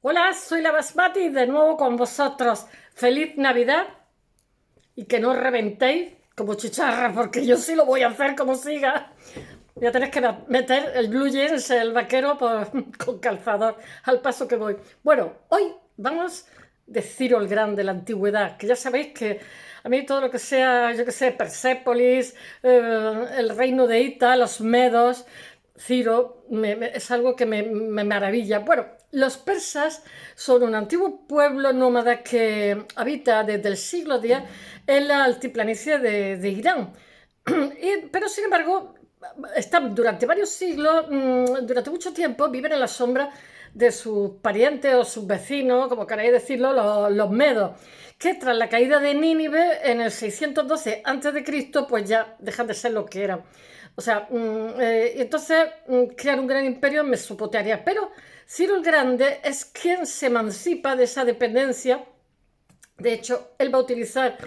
Hola, soy la Basmati de nuevo con vosotros. Feliz Navidad y que no reventéis como chicharra, porque yo sí lo voy a hacer como siga. Voy a tener que meter el blue jeans, el vaquero, con calzador, al paso que voy. Bueno, hoy vamos de Ciro el Grande, la antigüedad, que ya sabéis que a mí todo lo que sea, yo que sé, Persépolis, el reino de Ita, los medos, Ciro, es algo que me maravilla. Bueno, los persas son un antiguo pueblo nómada que habita desde el siglo X en la altiplanicie de Irán. Pero sin embargo, están durante varios siglos, durante mucho tiempo, viven en la sombra de sus parientes o sus vecinos, como queráis decirlo, los medos, que tras la caída de Nínive en el 612 a.C., pues ya dejan de ser lo que eran. O sea, entonces crean un gran imperio en Mesopotamia. Pero Ciro el Grande es quien se emancipa de esa dependencia. De hecho, él va a utilizar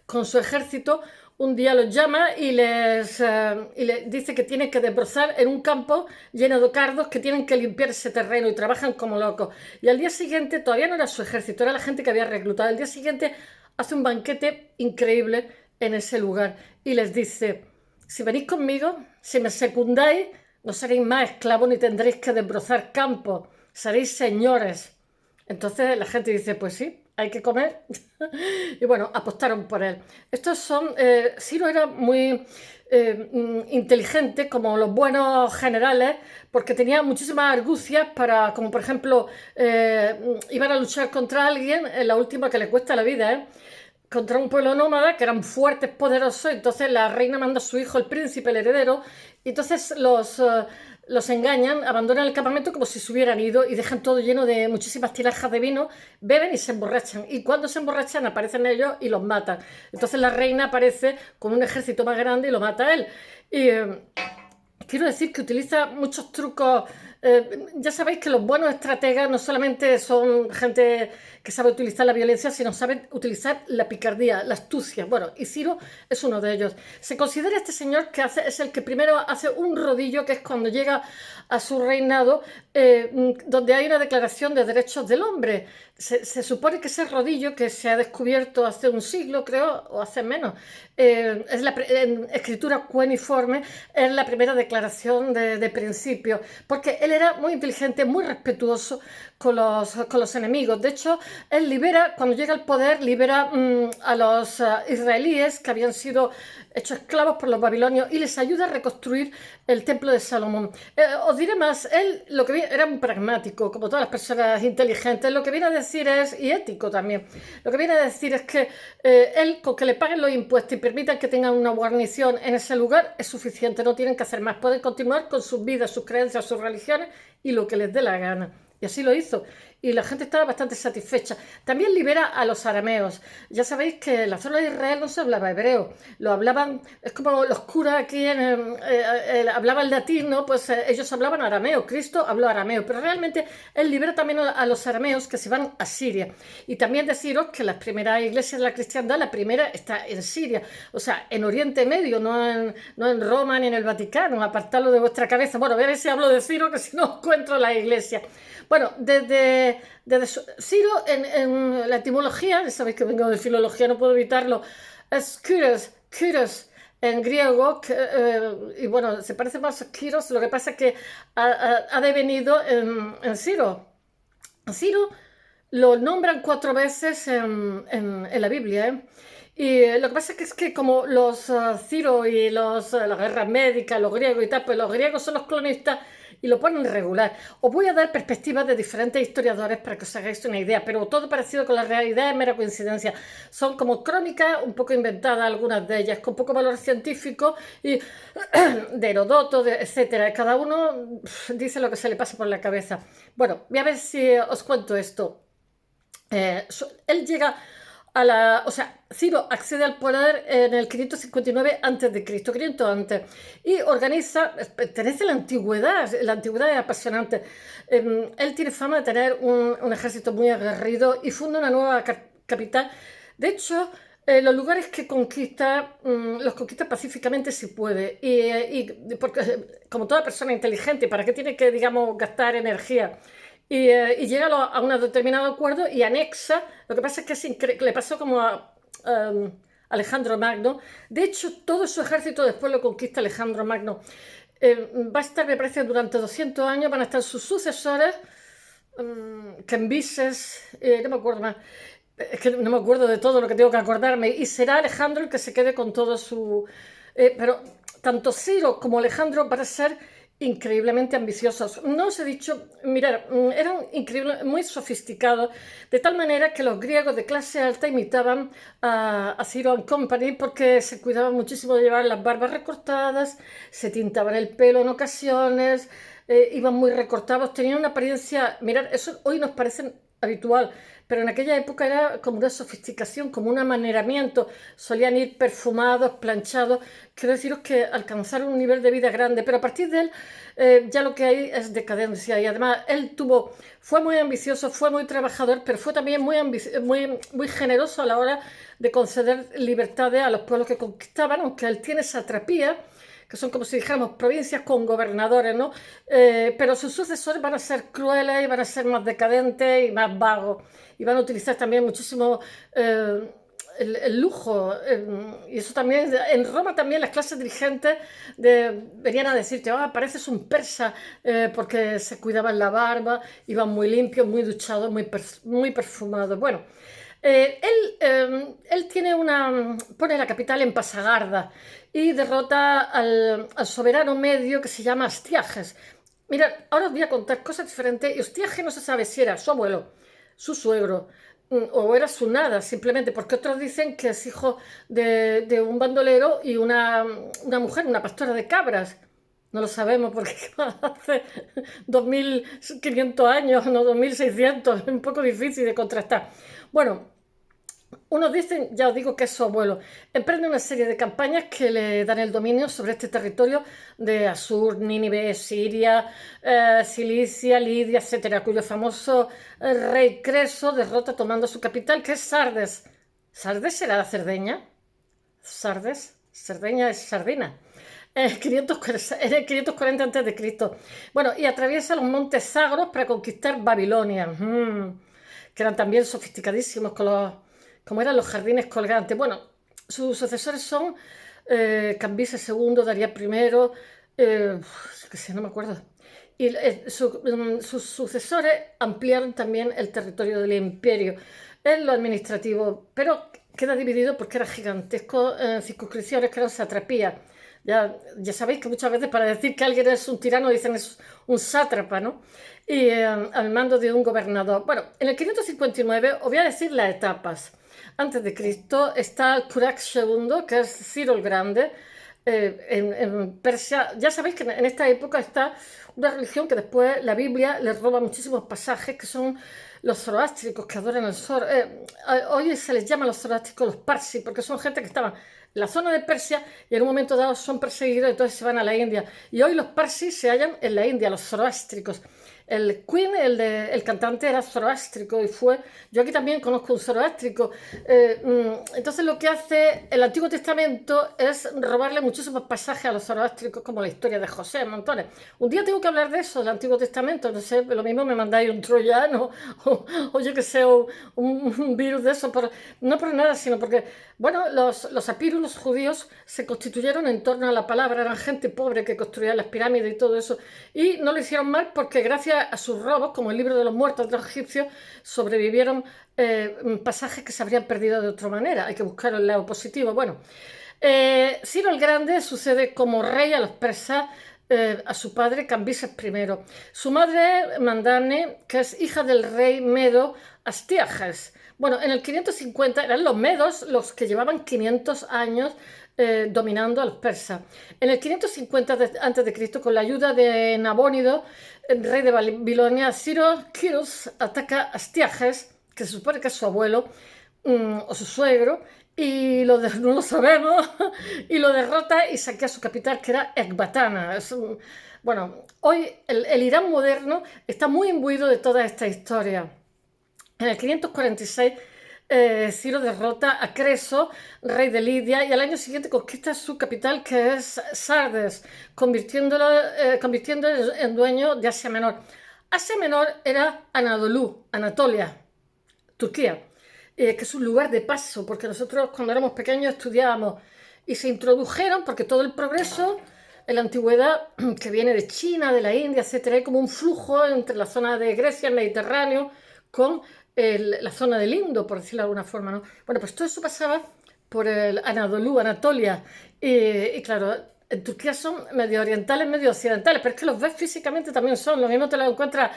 con su ejército, un día los llama y les dice que tienen que desbrozar en un campo lleno de cardos, que tienen que limpiar ese terreno y trabajan como locos. Y al día siguiente, todavía no era su ejército, era la gente que había reclutado. Al día siguiente hace un banquete increíble en ese lugar y les dice: si venís conmigo, si me secundáis, no seréis más esclavos ni tendréis que desbrozar campos, seréis señores. Entonces la gente dice: pues sí, hay que comer. Y bueno, apostaron por él. Estos son, Ciro era muy inteligente, como los buenos generales, porque tenía muchísimas argucias para, como por ejemplo, iban a luchar contra alguien, en la última que le cuesta la vida, contra un pueblo nómada que eran fuertes, poderosos. Entonces la reina manda a su hijo, el príncipe, el heredero, y entonces los engañan, abandonan el campamento como si se hubieran ido y dejan todo lleno de muchísimas tinajas de vino, beben y se emborrachan. Y cuando se emborrachan aparecen ellos y los matan. Entonces la reina aparece con un ejército más grande y lo mata a él. Y quiero decir que utiliza muchos trucos. Ya sabéis que los buenos estrategas no solamente son gente que sabe utilizar la violencia, sino saben utilizar la picardía, la astucia. Bueno, y Ciro es uno de ellos. Se considera este señor que es el que primero hace un rodillo, que es cuando llega a su reinado, donde hay una declaración de derechos del hombre. Se supone que ese rodillo, que se ha descubierto hace un siglo, creo, o hace menos, es en escritura cuneiforme, es la primera declaración de principio, porque él era muy inteligente, muy respetuoso con los enemigos. De hecho, él libera, cuando llega al poder, libera a los israelíes que habían sido hechos esclavos por los babilonios y les ayuda a reconstruir el templo de Salomón. Os diré más, él lo que era un pragmático, como todas las personas inteligentes. Lo que viene a decir es, y ético también, lo que viene a decir es que él, con que le paguen los impuestos y permitan que tengan una guarnición en ese lugar, es suficiente, no tienen que hacer más, pueden continuar con sus vidas, sus creencias, sus religiones y lo que les dé la gana. Y así lo hizo. Y la gente estaba bastante satisfecha. También libera a los arameos. Ya sabéis que en la zona de Israel no se hablaba hebreo. Lo hablaban, es como los curas aquí hablaban latín, ¿no? Pues ellos hablaban arameo. Cristo habló arameo. Pero realmente él libera también a los arameos que se van a Siria. Y también deciros que las primeras iglesias de la cristiandad, la primera está en Siria. O sea, en Oriente Medio, no en Roma ni en el Vaticano. Apartadlo de vuestra cabeza. Bueno, voy a ver si hablo de Ciro, que si no encuentro la iglesia. Bueno, desde Ciro, en la etimología, sabéis que vengo de filología, no puedo evitarlo, es Kyros en griego, y bueno, se parece más a Kyros, lo que pasa es que ha devenido en Ciro. Ciro lo nombran 4 veces en la Biblia, ¿eh? Y lo que pasa es que como los Ciro y las guerras médicas, los griegos y tal, pues los griegos son los cronistas y lo ponen regular. Os voy a dar perspectivas de diferentes historiadores para que os hagáis una idea, pero todo parecido con la realidad es mera coincidencia. Son como crónicas un poco inventadas, algunas de ellas, con poco valor científico, y de Herodoto, etcétera. Cada uno dice lo que se le pasa por la cabeza. Bueno, voy a ver si os cuento esto. Él llega o sea, Ciro accede al poder en el 559 a.C., 500 antes, y organiza, pertenece a la antigüedad es apasionante. Él tiene fama de tener un ejército muy aguerrido y funda una nueva capital. De hecho, los lugares que conquista, los conquista pacíficamente si puede. Y porque, como toda persona inteligente, ¿para qué tiene que, digamos, gastar energía y llega a un determinado acuerdo y anexa. Lo que pasa es que le pasó como a Alejandro Magno. De hecho, todo su ejército después lo conquista Alejandro Magno. Va a estar, me parece, durante 200 años, van a estar sus sucesores, Cambises, no me acuerdo más. Es que no me acuerdo de todo lo que tengo que acordarme. Y será Alejandro el que se quede con todo su... pero tanto Ciro como Alejandro van a ser increíblemente ambiciosos. No os he dicho, mirad, eran muy sofisticados, de tal manera que los griegos de clase alta imitaban a Ciro and Company porque se cuidaban muchísimo de llevar las barbas recortadas, se tintaban el pelo en ocasiones, iban muy recortados, tenían una apariencia, mirad, eso hoy nos parece habitual, pero en aquella época era como una sofisticación, como un amaneramiento. Solían ir perfumados, planchados. Quiero deciros que alcanzaron un nivel de vida grande, pero a partir de él ya lo que hay es decadencia. Y además fue muy ambicioso, fue muy trabajador, pero fue también muy generoso a la hora de conceder libertades a los pueblos que conquistaban, aunque él tiene satrapía, que son como si dijéramos provincias con gobernadores, ¿no? Pero sus sucesores van a ser crueles y van a ser más decadentes y más vagos. Y van a utilizar también muchísimo el lujo. Y eso también, en Roma también las clases dirigentes venían a decirte, pareces un persa, porque se cuidaban la barba, iban muy limpios, muy duchados, muy perfumados. Bueno, él pone la capital en Pasagarda y derrota al soberano medio que se llama Astiages. Mirad, ahora os voy a contar cosas diferentes y Astiages no se sabe si era su abuelo, su suegro, o era su nada, simplemente, porque otros dicen que es hijo de un bandolero y una mujer, una pastora de cabras. No lo sabemos porque hace 2500 años, no 2600, es un poco difícil de contrastar. Bueno, unos dicen, ya os digo, que es su abuelo. Emprende una serie de campañas que le dan el dominio sobre este territorio de Asur, Nínive, Siria, Cilicia, Lidia, etcétera, cuyo famoso rey Creso derrota tomando su capital, que es Sardes. ¿Sardes será la Cerdeña? Sardes, Cerdeña es Sardina. En 540 a.C. Bueno, y atraviesa los montes Sagros para conquistar Babilonia, que eran también sofisticadísimos como eran los jardines colgantes. Bueno, sus sucesores son Cambises II, Darío I, que sé, no me acuerdo. Y sus sucesores ampliaron también el territorio del imperio en lo administrativo, pero queda dividido porque era gigantesco en circunscripciones que eran satrapías. Ya sabéis que muchas veces para decir que alguien es un tirano dicen es un sátrapa, ¿no? Y al mando de un gobernador. Bueno, en el 559 os voy a decir las etapas. Antes de Cristo está Curax II, que es Ciro el Grande, en Persia. Ya sabéis que en esta época está una religión que después la Biblia le roba muchísimos pasajes, que son los zoroástricos, que adoran al sol. Hoy se les llama los zoroástricos los parsis, porque son gente que estaban en la zona de Persia y en un momento dado son perseguidos, entonces se van a la India. Y hoy los parsis se hallan en la India, los zoroástricos. El Queen, el cantante, era zoroástrico y fue... Yo aquí también conozco un zoroástrico. Entonces lo que hace el Antiguo Testamento es robarle muchísimos pasajes a los zoroástricos, como la historia de José, montones. Un día tengo que hablar de eso, del Antiguo Testamento. No sé, lo mismo me mandáis un troyano o yo que sé, un virus de eso. No por nada, sino porque, bueno, los apiros, los judíos, se constituyeron en torno a la palabra. Eran gente pobre que construía las pirámides y todo eso. Y no lo hicieron mal porque gracias a sus robos, como el libro de los muertos de los egipcios, sobrevivieron pasajes que se habrían perdido de otra manera. Hay que buscar el lado positivo. Bueno, Ciro el Grande sucede como rey a los persas, a su padre Cambises I. Su madre Mandane, que es hija del rey medo Astiages. Bueno, en el 550 eran los medos los que llevaban 500 años dominando a los persas. En el 550 a.C., con la ayuda de Nabónido, el rey de Babilonia, Ciro Quirus ataca a Astiages, que se supone que es su abuelo o su suegro, y no lo sabemos, y lo derrota y saquea su capital, que era Ecbatana. Bueno, hoy el Irán moderno está muy imbuido de toda esta historia. En el 546 Ciro derrota a Creso, rey de Lidia, y al año siguiente conquista su capital, que es Sardes, convirtiéndolo en dueño de Asia Menor. Asia Menor era Anadolú, Anatolia, Turquía, que es un lugar de paso, porque nosotros cuando éramos pequeños estudiábamos y se introdujeron, porque todo el progreso en la antigüedad, que viene de China, de la India, etcétera, hay como un flujo entre la zona de Grecia, el Mediterráneo, con la zona del Indo, por decirlo de alguna forma, ¿no? Bueno, pues todo eso pasaba por el Anadolú, Anatolia, y claro, en Turquía son medio orientales, medio occidentales, pero es que los ves físicamente también son, lo mismo te los encuentras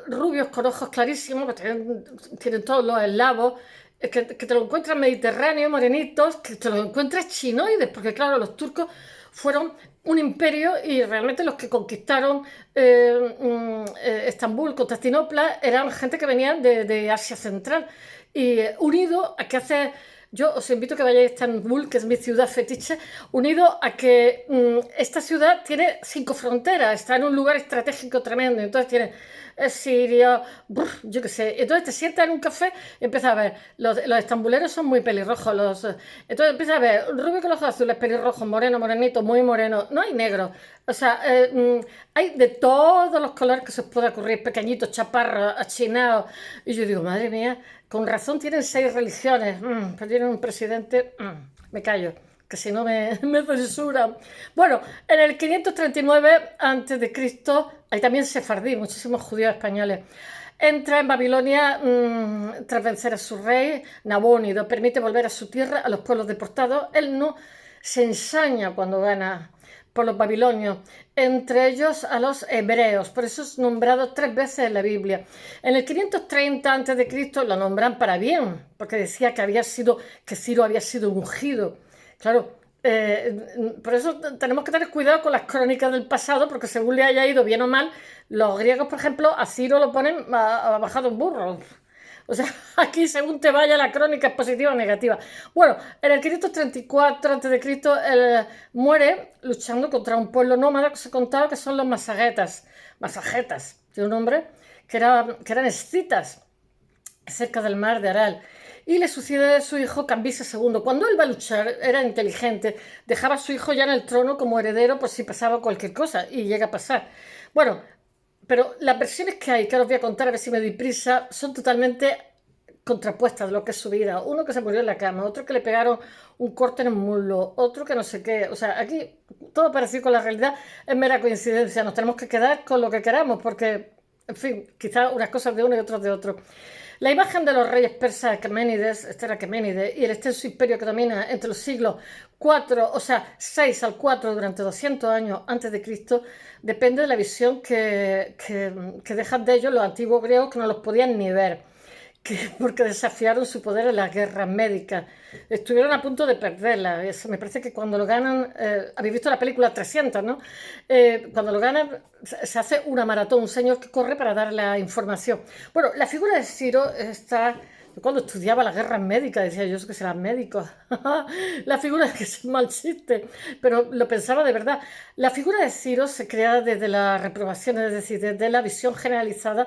rubios con ojos clarísimos, que tienen todos los eslavos, que te lo encuentras mediterráneos, morenitos, que te lo encuentras chinoides, porque claro, los turcos fueron un imperio y realmente los que conquistaron Estambul, Constantinopla, eran gente que venía de Asia Central y unido a que hace... Yo os invito a que vayáis a Estambul, que es mi ciudad fetiche, unido a que esta ciudad tiene 5 fronteras, está en un lugar estratégico tremendo, entonces tiene Siria, yo qué sé. Entonces te sientas en un café y empiezas a ver, los estambuleros son muy pelirrojos, entonces empiezas a ver rubio con los ojos azules, pelirrojos, moreno, morenito, muy moreno, no hay negro. O sea, hay de todos los colores que se os pueda ocurrir, pequeñitos, chaparros, achinados. Y yo digo, madre mía, con razón tienen 6 religiones, pero tienen un presidente, me callo, que si no me censuran. Bueno, en el 539 a.C. hay también sefardí, muchísimos judíos españoles. Entra en Babilonia tras vencer a su rey, Nabónido, permite volver a su tierra a los pueblos deportados. Él no se ensaña cuando gana por los babilonios, entre ellos a los hebreos, por eso es nombrado 3 veces en la Biblia. En el 530 a.C. lo nombran para bien, porque decía que Ciro había sido ungido. Claro, por eso tenemos que tener cuidado con las crónicas del pasado, porque según le haya ido bien o mal, los griegos, por ejemplo, a Ciro lo ponen bajado en burro. O sea, aquí según te vaya la crónica es positiva o negativa. Bueno, en el 534 a.C. él muere luchando contra un pueblo nómada que se contaba que son los masagetas. Masagetas, de un nombre, que eran escitas cerca del mar de Aral. Y le sucede a su hijo Cambises II. Cuando él va a luchar, era inteligente, dejaba a su hijo ya en el trono como heredero por si pasaba cualquier cosa, y llega a pasar. Bueno, pero las versiones que hay, que os voy a contar, a ver si me doy prisa, son totalmente contrapuestas de lo que es su vida. Uno que se murió en la cama, otro que le pegaron un corte en el muslo, otro que no sé qué. O sea, aquí todo parecido con la realidad es mera coincidencia. Nos tenemos que quedar con lo que queramos, porque, en fin, quizás unas cosas de uno y otras de otro. La imagen de los reyes persas Aqueménides, este era Aqueménides, y el extenso imperio que domina entre los siglos 4, o sea, 6 al 4 durante 200 años antes de Cristo, depende de la visión que dejan de ellos los antiguos griegos que no los podían ni ver. Porque desafiaron su poder en las guerras médicas. Estuvieron a punto de perderla. Eso, me parece que cuando lo ganan, habéis visto la película 300, ¿no? Cuando lo ganan, se hace una maratón, un señor que corre para dar la información. Bueno, la figura de Ciro está... Cuando estudiaba las guerras médicas, decía yo que serán médicos. La figura, que es un mal chiste, pero lo pensaba de verdad. La figura de Ciro se crea desde la reprobación, es decir, desde la visión generalizada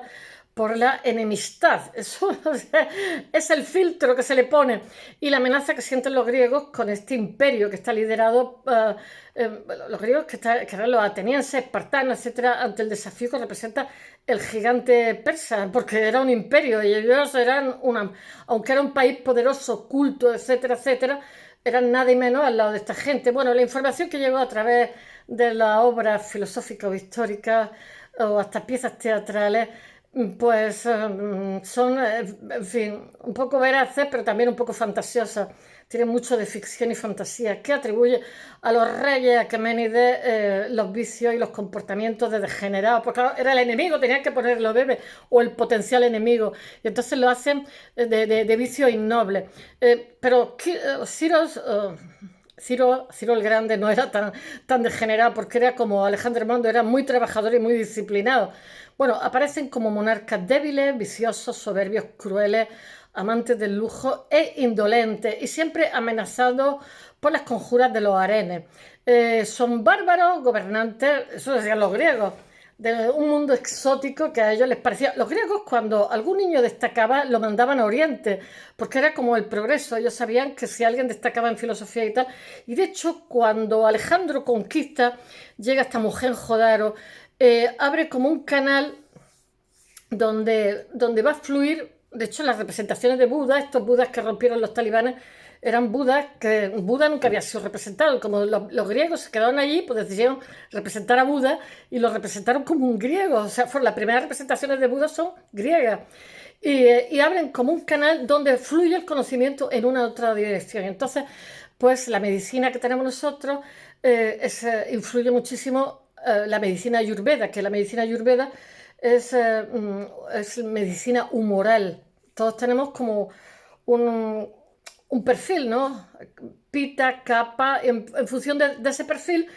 por la enemistad. Eso, o sea, es el filtro que se le pone y la amenaza que sienten los griegos con este imperio que está liderado, los griegos que eran los atenienses, espartanos, etcétera, ante el desafío que representa el gigante persa, porque era un imperio y ellos eran aunque era un país poderoso, culto, etcétera, etcétera, eran nada y menos al lado de esta gente. Bueno, la información que llegó a través de la obra filosófica o histórica o hasta piezas teatrales, pues son, en fin, un poco veraces, pero también un poco fantasiosas. Tienen mucho de ficción y fantasía, que atribuye a los reyes Aqueménides los vicios y los comportamientos de degenerados, porque claro, era el enemigo, tenían que ponerlo bebé, o el potencial enemigo, y entonces lo hacen de vicios innobles. Pero Ciro el Grande no era tan degenerado, porque era como Alejandro Magno, era muy trabajador y muy disciplinado. Bueno, aparecen como monarcas débiles, viciosos, soberbios, crueles, amantes del lujo e indolentes, y siempre amenazados por las conjuras de los harenes. Son bárbaros gobernantes, eso decían los griegos, de un mundo exótico que a ellos les parecía. Los griegos, cuando algún niño destacaba, lo mandaban a Oriente, porque era como el progreso. Ellos sabían que si alguien destacaba en filosofía y tal. Y de hecho, cuando Alejandro conquista, llega hasta Mohenjo-Daro, abre como un canal donde va a fluir, de hecho, las representaciones de Buda, estos Budas que rompieron los talibanes, eran Budas que Buda nunca había sido representado. Como los griegos se quedaron allí, pues decidieron representar a Buda y lo representaron como un griego. O sea, las primeras representaciones de Buda son griegas. Y abren como un canal donde fluye el conocimiento en una u otra dirección. Entonces, pues la medicina que tenemos nosotros influye muchísimo la medicina ayurveda, que la medicina ayurveda es medicina humoral. Todos tenemos como un, un perfil, ¿no? Pita, capa, en función de ese perfil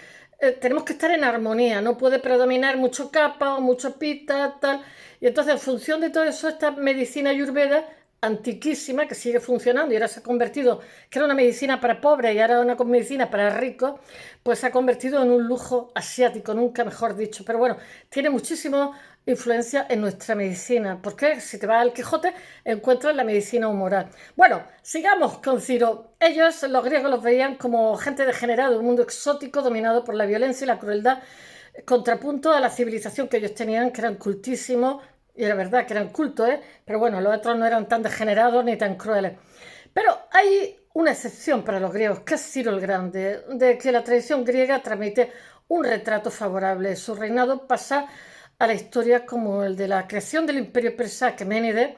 tenemos que estar en armonía, no puede predominar mucho capa o mucho pita, tal. Y entonces, en función de todo eso, esta medicina ayurveda antiquísima, que sigue funcionando y ahora se ha convertido, que era una medicina para pobres y ahora una medicina para ricos, pues se ha convertido en un lujo asiático, nunca mejor dicho. Pero bueno, tiene muchísima influencia en nuestra medicina, porque si te vas al Quijote encuentras la medicina humoral. Bueno, sigamos con Ciro. Ellos, los griegos, los veían como gente degenerada, un mundo exótico dominado por la violencia y la crueldad, contrapunto a la civilización que ellos tenían, que eran cultísimos, y era verdad que eran cultos, pero bueno, los otros no eran tan degenerados ni tan crueles. Pero hay una excepción para los griegos, que es Ciro el Grande, de que la tradición griega transmite un retrato favorable. Su reinado pasa a la historia como el de la creación del imperio persa Aqueménides,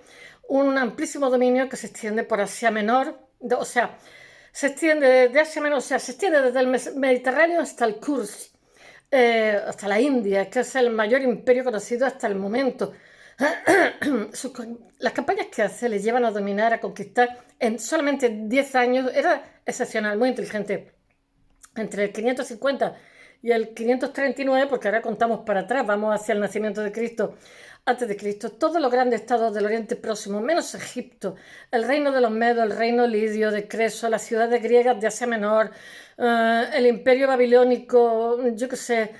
un amplísimo dominio que se extiende por Asia Menor, o sea, se extiende de Asia Menor, o sea, se extiende desde el Mediterráneo hasta el Kursk, hasta la India, que es el mayor imperio conocido hasta el momento. Las campañas que hace le llevan a dominar, a conquistar en solamente 10 años. Era excepcional, muy inteligente. Entre el 550 y el 539, porque ahora contamos para atrás, vamos hacia el nacimiento de Cristo, antes de Cristo, todos los grandes estados del Oriente Próximo, menos Egipto, el reino de los Medos, el reino lidio de Creso, las ciudades griegas de Asia Menor, el imperio babilónico, yo qué sé,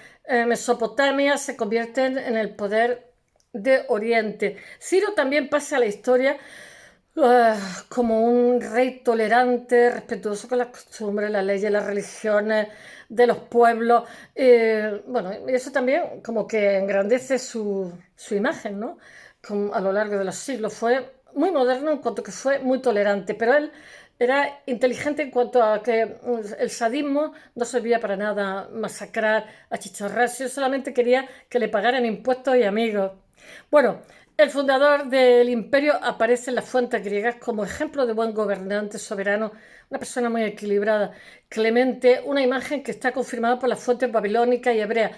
Mesopotamia, se convierten en el poder de Oriente. Ciro también pasa a la historia como un rey tolerante, respetuoso con las costumbres, las leyes, las religiones de los pueblos. Bueno, y eso también como que engrandece su imagen, ¿no? A lo largo de los siglos. Fue muy moderno en cuanto que fue muy tolerante, pero él era inteligente en cuanto a que el sadismo no servía para nada, masacrar, achicharrarse, solamente quería que le pagaran impuestos y amigos. Bueno, el fundador del imperio aparece en las fuentes griegas como ejemplo de buen gobernante soberano, una persona muy equilibrada, clemente, una imagen que está confirmada por las fuentes babilónicas y hebreas.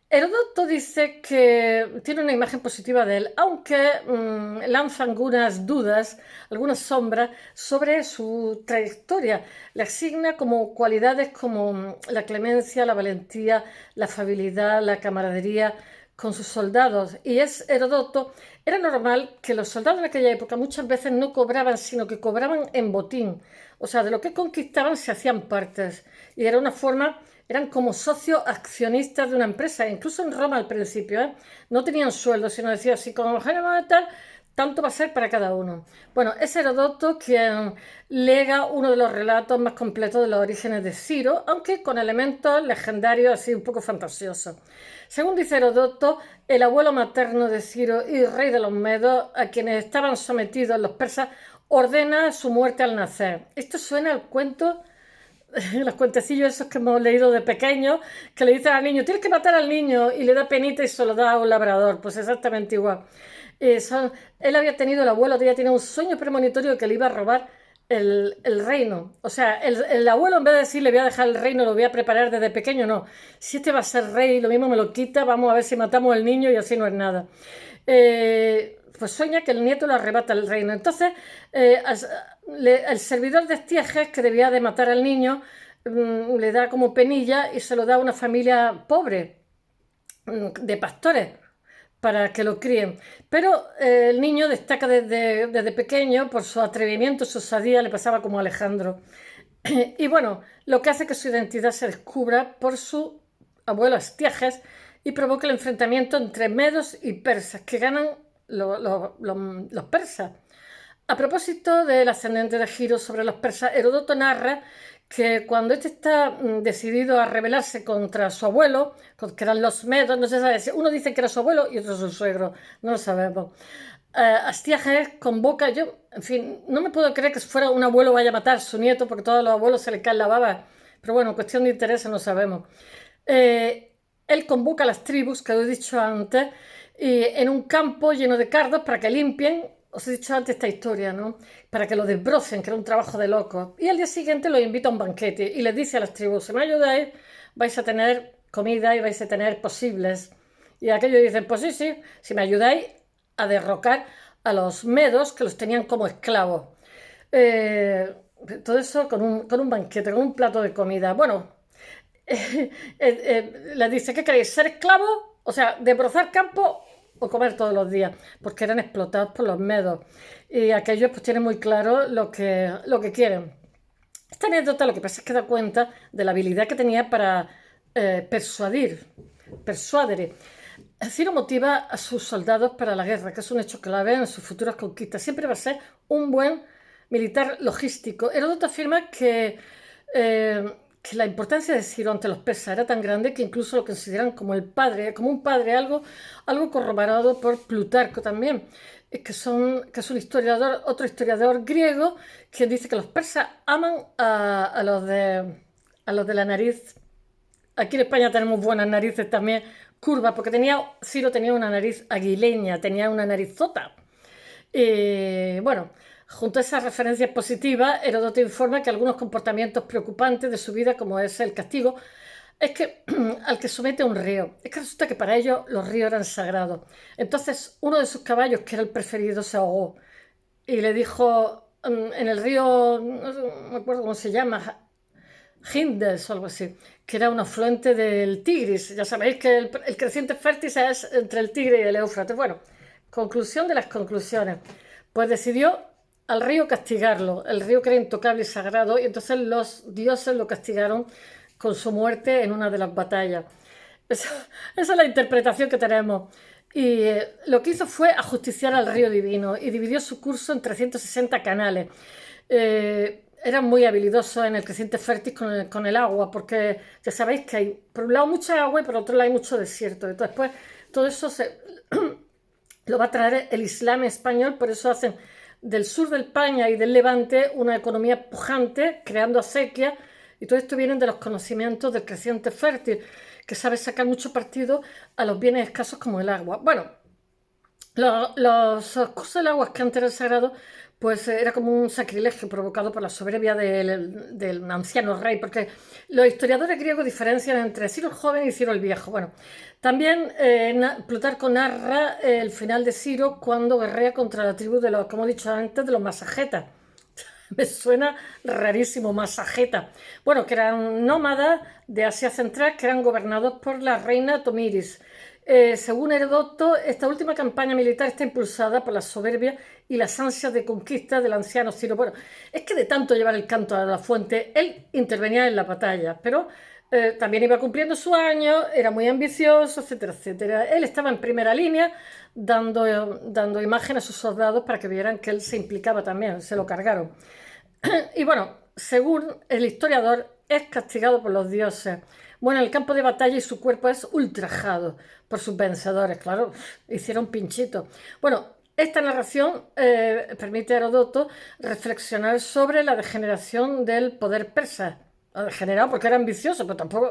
Heródoto dice que tiene una imagen positiva de él, aunque lanza algunas dudas, algunas sombras sobre su trayectoria. Le asigna como cualidades como la clemencia, la valentía, la afabilidad, la camaradería con sus soldados. Y es Heródoto, era normal que los soldados en aquella época muchas veces no cobraban, sino que cobraban en botín. O sea, de lo que conquistaban se hacían partes. Y era una forma, eran como socios accionistas de una empresa. Incluso en Roma al principio, no tenían sueldo, sino decía, si como tal, tanto va a ser para cada uno. Bueno, es Heródoto quien lega uno de los relatos más completos de los orígenes de Ciro, aunque con elementos legendarios así un poco fantasiosos. Según dice Heródoto, el abuelo materno de Ciro y rey de los Medos, a quienes estaban sometidos los persas, ordena su muerte al nacer. Esto suena al cuento, los cuentecillos esos que hemos leído de pequeños, que le dicen al niño, tienes que matar al niño, y le da penita y se lo da a un labrador. Pues exactamente igual. Él había tenido, el abuelo había tenido un sueño premonitorio de que le iba a robar el reino. O sea, el abuelo en vez de decir le voy a dejar el reino, lo voy a preparar desde pequeño, no. Si este va a ser rey, lo mismo me lo quita, vamos a ver si matamos al niño y así no es nada. Pues sueña que el nieto le arrebata el reino. Entonces, el servidor de Estiages, que debía de matar al niño, le da como penilla y se lo da a una familia pobre, de pastores, para que lo críen. Pero el niño destaca desde pequeño por su atrevimiento, su osadía, le pasaba como a Alejandro. Y bueno, lo que hace que su identidad se descubra por su abuelo Astiages y provoca el enfrentamiento entre medos y persas, que ganan los persas. A propósito del ascendente de Ciro sobre los persas, Heródoto narra que cuando este está decidido a rebelarse contra su abuelo, que eran los medos, no se sabe, uno dice que era su abuelo y otro su suegro, no lo sabemos. Astiages convoca, yo, en fin, no me puedo creer que si fuera un abuelo vaya a matar a su nieto, porque a todos los abuelos se le cae la baba, pero bueno, cuestión de interés no sabemos. Él convoca a las tribus, que os he dicho antes, y en un campo lleno de cardos para que limpien. Os he dicho antes esta historia, ¿no? Para que lo desbrocen, que era un trabajo de locos. Y al día siguiente los invita a un banquete y les dice a las tribus: si me ayudáis, vais a tener comida y vais a tener posibles. Y aquellos dicen: pues sí, sí, si me ayudáis a derrocar a los medos, que los tenían como esclavos. Eh, Todo eso con un banquete, con un plato de comida. Bueno, les dice: ¿qué queréis? ¿Ser esclavos? O sea, desbrozar campo o comer todos los días, porque eran explotados por los medos. Y aquellos pues tienen muy claro lo que quieren. Esta anécdota lo que pasa es que da cuenta de la habilidad que tenía para persuadir. Ciro motiva a sus soldados para la guerra, que es un hecho clave en sus futuras conquistas. Siempre va a ser un buen militar logístico. Heródoto afirma que la importancia de Ciro ante los persas era tan grande que incluso lo consideran como el padre, como un padre, algo corroborado por Plutarco también, que es un historiador, otro historiador griego, quien dice que los persas aman a los de la nariz. Aquí en España tenemos buenas narices también, curvas, porque Ciro tenía una nariz aguileña, tenía una narizota. Bueno, junto a esas referencias positivas, Heródoto informa que algunos comportamientos preocupantes de su vida, como es el castigo, es que al que somete a un río. Es que resulta que para ellos los ríos eran sagrados. Entonces, uno de sus caballos, que era el preferido, se ahogó y le dijo en el río, no me acuerdo cómo se llama, Hindes o algo así, que era un afluente del Tigris. Ya sabéis que el creciente fértil es entre el Tigre y el Éufrates. Bueno, conclusión de las conclusiones. Pues decidió al río castigarlo, el río que era intocable y sagrado, y entonces los dioses lo castigaron con su muerte en una de las batallas. Esa es la interpretación que tenemos. Y lo que hizo fue ajusticiar al río divino y dividió su curso en 360 canales. Eran muy habilidosos en el creciente fértil con el agua, porque ya sabéis que hay, por un lado, mucha agua y por otro lado hay mucho desierto. Entonces, pues, todo eso lo va a traer el Islam español, por eso hacen del sur de España y del Levante una economía pujante, creando acequias, y todo esto viene de los conocimientos del creciente fértil, que sabe sacar mucho partido a los bienes escasos como el agua. Bueno, los cursos del agua que antes era sagrado, pues era como un sacrilegio provocado por la soberbia del anciano rey, porque los historiadores griegos diferencian entre Ciro el joven y Ciro el viejo. Bueno, también Plutarco narra el final de Ciro cuando guerrea contra la tribu de los, como he dicho antes, de los masagetas. Me suena rarísimo, masajeta. Bueno, que eran nómadas de Asia Central que eran gobernados por la reina Tomiris. Según Heródoto, esta última campaña militar está impulsada por la soberbia y las ansias de conquista del anciano Ciro. Bueno, es que de tanto llevar el canto a la fuente, él intervenía en la batalla, pero también iba cumpliendo su año, era muy ambicioso, etcétera, etcétera. Él estaba en primera línea dando imagen a sus soldados para que vieran que él se implicaba también, se lo cargaron. Y bueno, según el historiador, es castigado por los dioses. Bueno, en el campo de batalla y su cuerpo es ultrajado por sus vencedores, claro, hicieron pinchito. Bueno, esta narración permite a Heródoto reflexionar sobre la degeneración del poder persa. Degenerado porque era ambicioso, pero tampoco...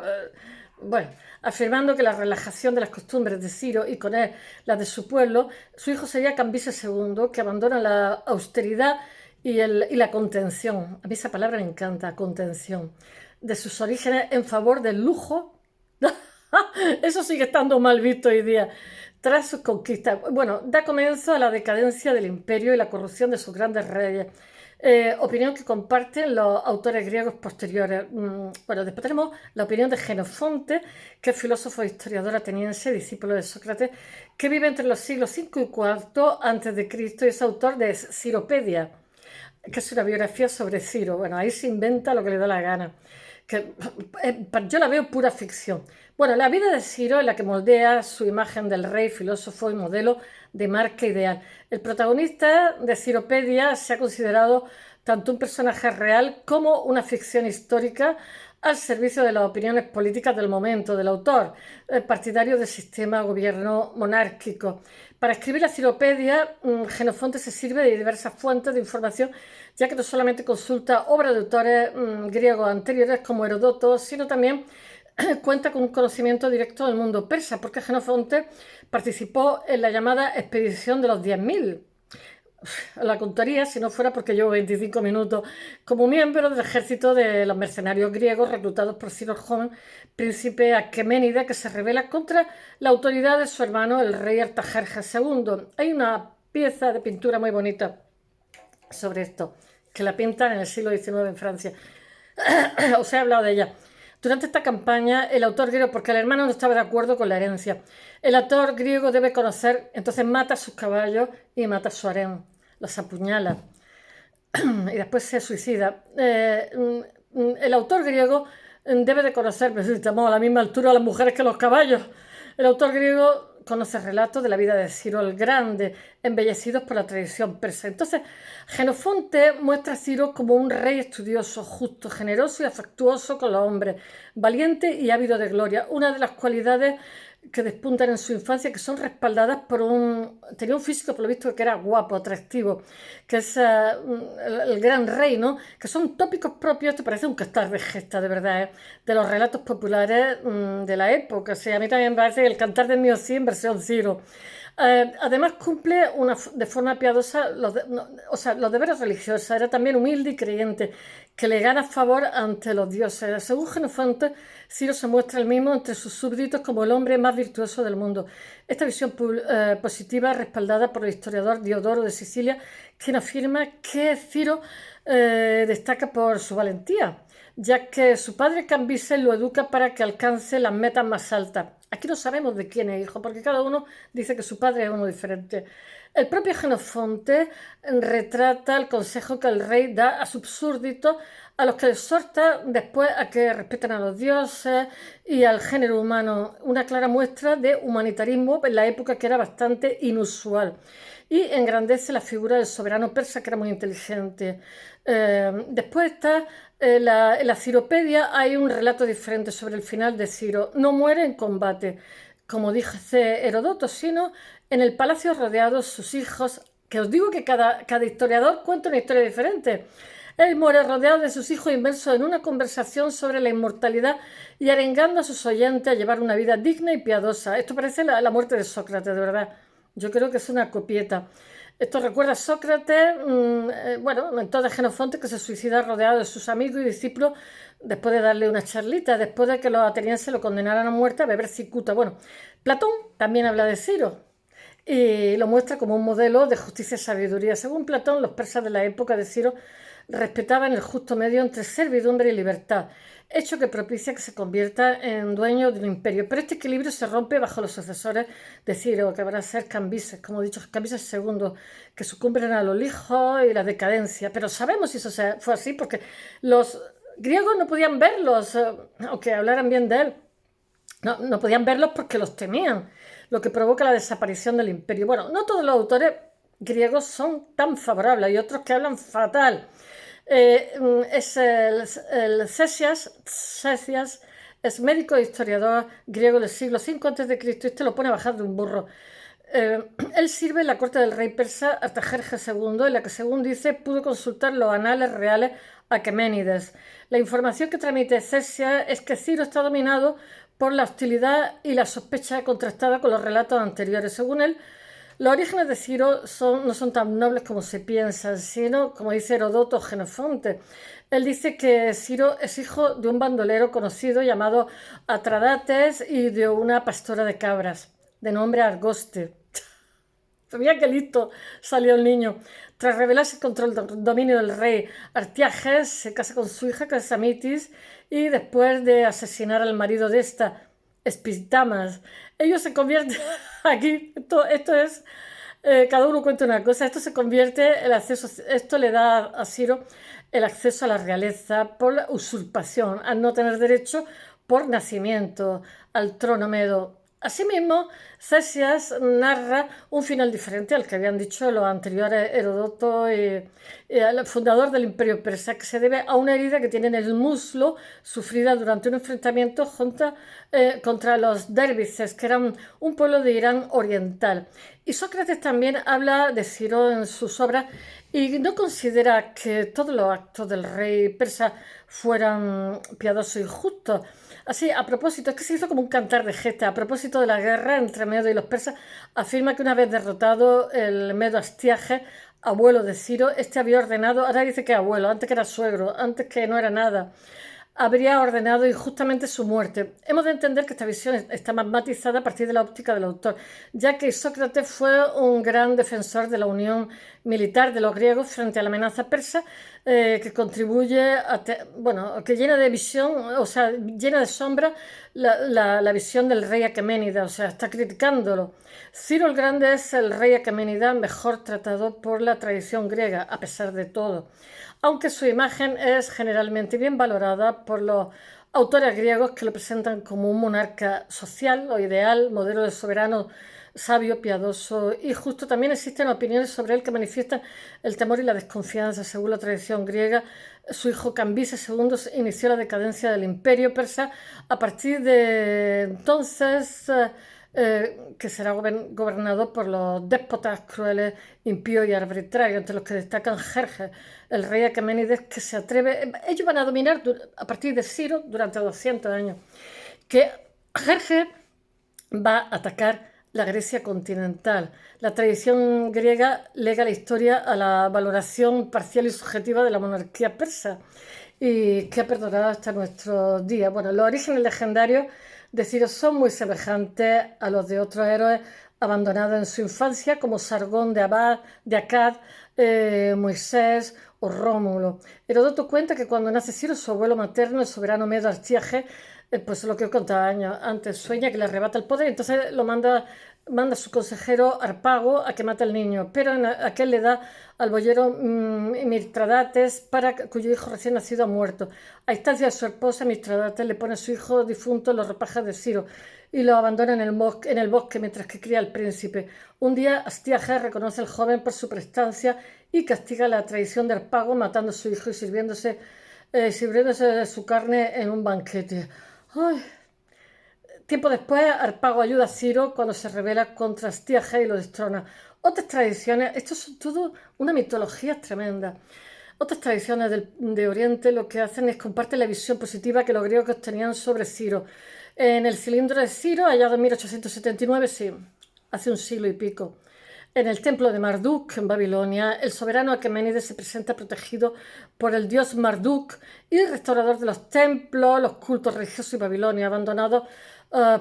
bueno, afirmando que la relajación de las costumbres de Ciro y con él las de su pueblo, su hijo sería Cambises II, que abandona la austeridad y la contención. A mí esa palabra me encanta, contención. De sus orígenes en favor del lujo. Eso sigue estando mal visto hoy día. Tras sus conquistas, bueno, da comienzo a la decadencia del imperio y la corrupción de sus grandes reyes. Opinión que comparten los autores griegos posteriores. Bueno, después tenemos la opinión de Jenofonte, que es filósofo e historiador ateniense, discípulo de Sócrates, que vive entre los siglos V y IV a.C. y es autor de Ciropedia, que es una biografía sobre Ciro. Bueno, ahí se inventa lo que le da la gana. Yo la veo pura ficción. Bueno, la vida de Ciro es la que moldea su imagen del rey, filósofo y modelo de marca ideal. El protagonista de Ciropedia se ha considerado tanto un personaje real como una ficción histórica al servicio de las opiniones políticas del momento del autor, partidario del sistema gobierno monárquico. Para escribir la Ciropedia, Jenofonte se sirve de diversas fuentes de información, ya que no solamente consulta obras de autores griegos anteriores como Heródoto, sino también cuenta con un conocimiento directo del mundo persa, porque Jenofonte participó en la llamada expedición de los 10.000. La contaría si no fuera porque llevo 25 minutos como miembro del ejército de los mercenarios griegos reclutados por Ciro el Joven, príncipe Aqueménida, que se rebela contra la autoridad de su hermano, el rey Artajerjes II. Hay una pieza de pintura muy bonita sobre esto, que la pintan en el siglo XIX en Francia. Os he hablado de ella. Durante esta campaña, el autor griego, porque el hermano no estaba de acuerdo con la herencia, el autor griego debe conocer, entonces mata a sus caballos y mata a su harén, los apuñala y después se suicida. El autor griego debe de conocer, estamos a la misma altura las mujeres que los caballos. El autor griego conoce relatos de la vida de Ciro el Grande, embellecidos por la tradición persa. Entonces, Jenofonte muestra a Ciro como un rey estudioso, justo, generoso y afectuoso con los hombres, valiente y ávido de gloria, una de las cualidades que despuntan en su infancia, que son respaldadas por tenía un físico, por lo visto, que era guapo, atractivo, que es el gran rey, ¿no? Que son tópicos propios, te parece un castar de gesta, de verdad, de los relatos populares de la época. O sea, a mí también me parece el cantar del mío sí en versión Ciro. Además cumple de forma piadosa los deberes religiosos, era también humilde y creyente, que le gana favor ante los dioses. Según Jenofonte, Ciro se muestra el mismo entre sus súbditos como el hombre más virtuoso del mundo. Esta visión positiva es respaldada por el historiador Diodoro de Sicilia, quien afirma que Ciro destaca por su valentía, ya que su padre Cambises lo educa para que alcance las metas más altas. Aquí no sabemos de quién es hijo, porque cada uno dice que su padre es uno diferente. El propio Jenofonte retrata el consejo que el rey da a sus súbditos, a los que exhorta después a que respeten a los dioses y al género humano. Una clara muestra de humanitarismo en la época, que era bastante inusual. Y engrandece la figura del soberano persa, que era muy inteligente. Después está en la Ciropedia, hay un relato diferente sobre el final de Ciro. No muere en combate, como dice Heródoto, sino en el palacio rodeado de sus hijos, que os digo que cada historiador cuenta una historia diferente. Él muere rodeado de sus hijos, inmerso en una conversación sobre la inmortalidad y arengando a sus oyentes a llevar una vida digna y piadosa. Esto parece la muerte de Sócrates, de verdad. Yo creo que es una copieta. Esto recuerda a Sócrates, mentor de Jenofonte, que se suicida rodeado de sus amigos y discípulos después de darle una charlita, después de que los atenienses lo condenaran a muerte a beber cicuta. Bueno, Platón también habla de Ciro y lo muestra como un modelo de justicia y sabiduría. Según Platón, los persas de la época de Ciro respetaban el justo medio entre servidumbre y libertad, hecho que propicia que se convierta en dueño de un imperio. Pero este equilibrio se rompe bajo los sucesores de Ciro, que van a ser Cambises, como he dicho, Cambises II, que sucumben a los lijos y la decadencia. Pero sabemos si eso fue así, porque los griegos no podían verlos, aunque hablaran bien de él. No podían verlos porque los temían, lo que provoca la desaparición del imperio. Bueno, no todos los autores griegos son tan favorables, hay otros que hablan fatal. Es el Ctesias, es médico e historiador griego del siglo V a.C. y este lo pone a bajar de un burro. Él sirve en la corte del rey persa Artajerjes II, en la que, según dice, pudo consultar los anales reales Aqueménides. La información que transmite Ctesias es que Ciro está dominado por la hostilidad y la sospecha contrastada con los relatos anteriores. Según él, los orígenes de Ciro no son tan nobles como se piensan, sino, como dice Heródoto, Jenofonte. Él dice que Ciro es hijo de un bandolero conocido llamado Atradates y de una pastora de cabras, de nombre Argoste. Sabía que listo salió el niño. Tras rebelarse contra el dominio del rey Artiages, se casa con su hija Casamitis y después de asesinar al marido de esta, Espitamas, ellos se convierten aquí, esto es, cada uno cuenta una cosa, esto se convierte, esto le da a Ciro el acceso a la realeza por la usurpación, al no tener derecho por nacimiento al trono medo. Asimismo, Cesias narra un final diferente al que habían dicho los anteriores Heródoto y el fundador del Imperio Persa, que se debe a una herida que tiene en el muslo sufrida durante un enfrentamiento contra los dervises, que eran un pueblo de Irán oriental. Y Sócrates también habla de Ciro en sus obras y no considera que todos los actos del rey persa fueran piadosos y justos. Así, a propósito, es que se hizo como un cantar de gesta. A propósito de la guerra entre Medo y los persas, afirma que una vez derrotado el Medo Astiages, abuelo de Ciro, este había ordenado, ahora dice que abuelo, antes que era suegro, antes que no era nada, habría ordenado injustamente su muerte. Hemos de entender que esta visión está más matizada a partir de la óptica del autor, ya que Sócrates fue un gran defensor de la unión militar de los griegos frente a la amenaza persa, que contribuye que llena de visión, o sea, llena de sombra la visión del rey Aqueménida, o sea, está criticándolo. Ciro el Grande es el rey Aqueménida mejor tratado por la tradición griega, a pesar de todo, aunque su imagen es generalmente bien valorada por los autores griegos, que lo presentan como un monarca social o ideal, modelo de soberano sabio, piadoso y justo. También existen opiniones sobre él que manifiestan el temor y la desconfianza. Según la tradición griega, su hijo Cambises II inició la decadencia del imperio persa. A partir de entonces, que será gobernado por los déspotas crueles, impíos y arbitrarios, entre los que destacan Jerjes, el rey Aqueménides, que se atreve. Ellos van a dominar a partir de Ciro durante 200 años. Que Jerjes va a atacar la Grecia continental. La tradición griega lega la historia a la valoración parcial y subjetiva de la monarquía persa, y que ha perdurado hasta nuestros días. Bueno, los orígenes legendarios de Ciro son muy semejantes a los de otros héroes abandonados en su infancia, como Sargón de Akkad, Moisés o Rómulo. Heródoto cuenta que cuando nace Ciro, su abuelo materno, el soberano Medo Artiages, pues lo que os contaba años antes, sueña que le arrebata el poder, entonces lo manda a su consejero Harpago a que mate al niño, pero aquel le da al boyero Mitradates, cuyo hijo recién nacido ha muerto. A instancia de su esposa, Mitradates le pone a su hijo difunto en los ropajes de Ciro y lo abandona en el bosque mientras que cría al príncipe. Un día, Astiages reconoce al joven por su prestancia y castiga la traición de Harpago, matando a su hijo y sirviéndose de su carne en un banquete. Ay. Tiempo después, Harpago ayuda a Ciro cuando se rebela contra Astiages y lo destrona. Otras tradiciones, esto es todo una mitología tremenda. Otras tradiciones de Oriente lo que hacen es comparten la visión positiva que los griegos tenían sobre Ciro. En el cilindro de Ciro, hallado en 1879, sí, hace un siglo y pico. En el templo de Marduk, en Babilonia, el soberano Aqueménides se presenta protegido por el dios Marduk y restaurador de los templos, los cultos religiosos de Babilonia, abandonados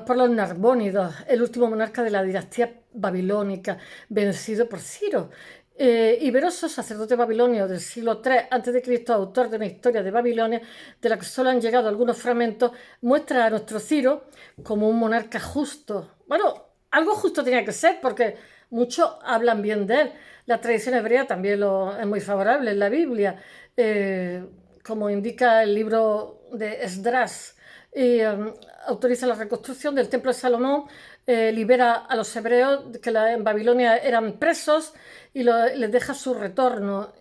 por los Narbónidos, el último monarca de la dinastía babilónica, vencido por Ciro. Iberoso, sacerdote babilonio del siglo III a.C., autor de una historia de Babilonia, de la que solo han llegado algunos fragmentos, muestra a nuestro Ciro como un monarca justo. Bueno, algo justo tenía que ser, porque muchos hablan bien de él. La tradición hebrea también es muy favorable en la Biblia, como indica el libro de Esdras. Y autoriza la reconstrucción del templo de Salomón, libera a los hebreos que en Babilonia eran presos y les deja su retorno,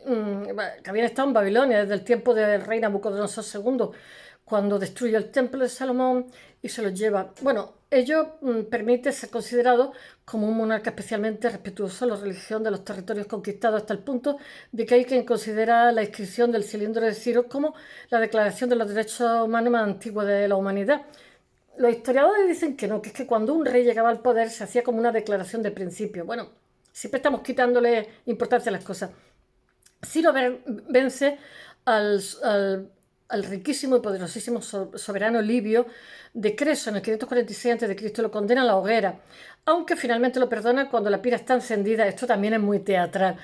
que habían estado en Babilonia desde el tiempo del rey Nabucodonosor II, cuando destruye el templo de Salomón y se los lleva. Bueno, ello permite ser considerado como un monarca especialmente respetuoso de la religión de los territorios conquistados, hasta el punto de que hay quien considera la inscripción del cilindro de Ciro como la declaración de los derechos humanos más antigua de la humanidad. Los historiadores dicen que no, que es que cuando un rey llegaba al poder se hacía como una declaración de principio. Bueno, siempre estamos quitándole importancia a las cosas. Ciro vence al riquísimo y poderosísimo soberano libio de Creso en el 546 a.C., lo condena a la hoguera, aunque finalmente lo perdona cuando la pira está encendida. Esto también es muy teatral,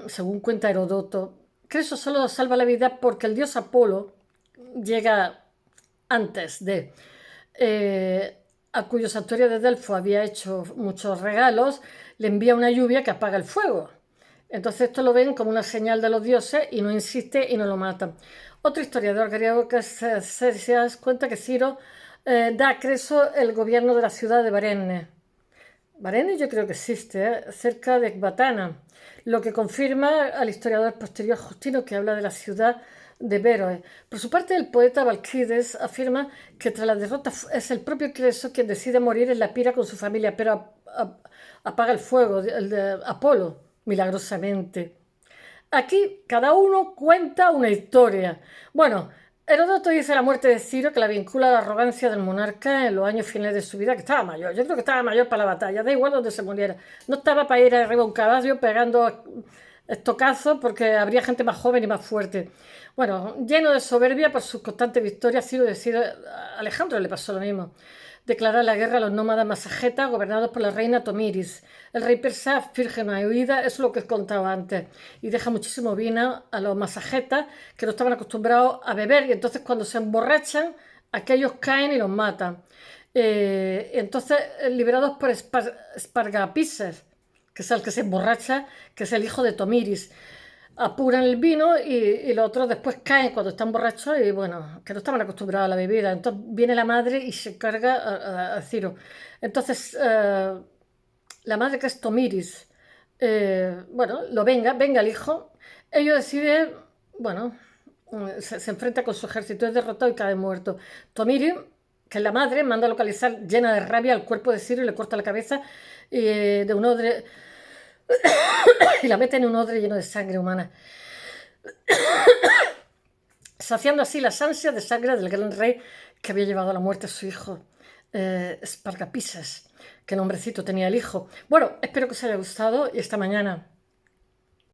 según cuenta Heródoto. Creso solo salva la vida porque el dios Apolo llega antes de... a cuyo santuario de Delfo había hecho muchos regalos, le envía una lluvia que apaga el fuego. Entonces esto lo ven como una señal de los dioses y no insiste y no lo matan. Otro historiador griego, que es Cesias, cuenta que Ciro da a Creso el gobierno de la ciudad de Varenne. Varenne yo creo que existe, cerca de Ecbatana, lo que confirma al historiador posterior Justino, que habla de la ciudad de Beroe. Por su parte, el poeta Balquides afirma que tras la derrota es el propio Creso quien decide morir en la pira con su familia, pero apaga el fuego, el de Apolo, milagrosamente. Aquí cada uno cuenta una historia. Bueno, Heródoto dice la muerte de Ciro que la vincula a la arrogancia del monarca en los años finales de su vida, que estaba mayor. Yo creo que estaba mayor para la batalla, da igual donde se muriera. No estaba para ir arriba a un caballo pegando estocazos porque habría gente más joven y más fuerte. Bueno, lleno de soberbia por sus constantes victorias, Ciro decide, a Alejandro le pasó lo mismo, declarar la guerra a los nómadas masagetas gobernados por la reina Tomiris. El rey persa finge una huida, eso es lo que he contado antes, y deja muchísimo vino a los masagetas que no estaban acostumbrados a beber, y entonces cuando se emborrachan, aquellos caen y los matan. Entonces, liberados por Espargapises, que es el que se emborracha, que es el hijo de Tomiris, apuran el vino y los otros después caen cuando están borrachos y bueno, que no estaban acostumbrados a la bebida. Entonces viene la madre y se carga a Ciro. Entonces, la madre, que es Tomiris, bueno, venga el hijo. Ellos deciden, bueno, se enfrenta con su ejército, es derrotado y cae muerto. Tomiris, que es la madre, manda a localizar llena de rabia el cuerpo de Ciro y le corta la cabeza de un odre y la mete en un odre lleno de sangre humana, saciando así las ansias de sangre del gran rey que había llevado a la muerte a su hijo, Espargapises. Qué nombrecito tenía el hijo. Bueno, espero que os haya gustado y hasta mañana.